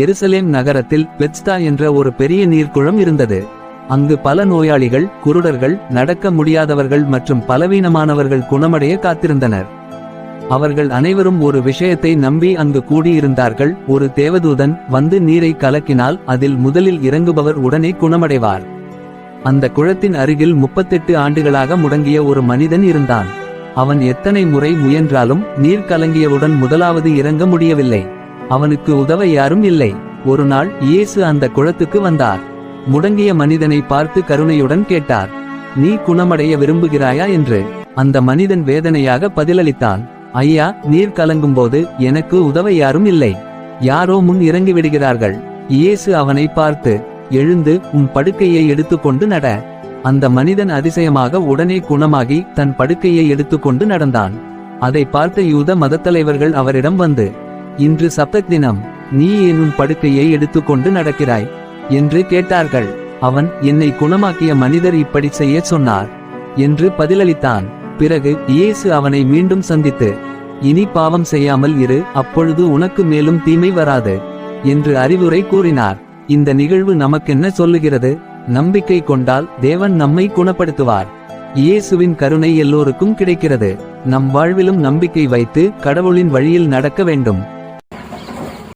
எருசலேம் நகரத்தில் பெத்ஸ்தா என்ற ஒரு பெரிய நீர்க்குளம் இருந்தது. அங்கு பல நோயாளிகள், குருடர்கள், நடக்க முடியாதவர்கள் மற்றும் பலவீனமானவர்கள் குணமடைய காத்திருந்தனர். அவர்கள் அனைவரும் ஒரு விஷயத்தை நம்பி அங்கு கூடியிருந்தார்கள்: ஒரு தேவதூதன் வந்து நீரை கலக்கினால் அதில் முதலில் இறங்குபவர் உடனே குணமடைவார். அந்த குளத்தின் அருகில் 38 ஆண்டுகளாக முடங்கிய ஒரு மனிதன் இருந்தான். அவன் எத்தனை முறை முயன்றாலும் நீர் கலங்கியவுடன் முதலாவது இறங்க முடியவில்லை. அவனுக்கு உதவ யாரும் இல்லை. ஒரு நாள் இயேசு அந்த குளத்துக்கு வந்தார். முடங்கிய மனிதனை பார்த்து கருணையுடன் கேட்டார்: நீ குணமடைய விரும்புகிறாயா என்று. அந்த மனிதன் வேதனையாக பதிலளித்தான்: ஐயா, நீர் கலங்கும்போது எனக்கு உதவ யாரும் இல்லை. யாரோ முன் இறங்கிவிடுகிறார்கள். இயேசு அவனை பார்த்து, எழுந்து உன் படுக்கையை எடுத்துக்கொண்டு நட. அந்த மனிதன் அதிசயமாக உடனே குணமாகி தன் படுக்கையை எடுத்துக்கொண்டு நடந்தான். அதை பார்த்த யூத மதத்தலைவர்கள் அவரிடம் வந்து, இன்று சப்தத் தினம், நீ ஏன் உன் படுக்கையை எடுத்துக்கொண்டு நடக்கிறாய் என்று கேட்டார்கள். அவன், என்னை குணமாக்கிய மனிதர் இப்படி செய்ய சொன்னார் என்று பதிலளித்தான். பிறகு இயேசு அவனை மீண்டும் சந்தித்து, இனி பாவம் செய்யாமல் இரு, அப்பொழுது உனக்கு மேலும் தீமை வராது என்று அறிவுரை கூறினார். இந்த நிகழ்வு நமக்கென்ன சொல்லுகிறது? நம்பிக்கை கொண்டால் தேவன் நம்மை குணப்படுத்துவார். இயேசுவின் கருணை எல்லோருக்கும் கிடைக்கிறது. நம் வாழ்விலும் நம்பிக்கை வைத்து கடவுளின் வழியில் நடக்க வேண்டும்.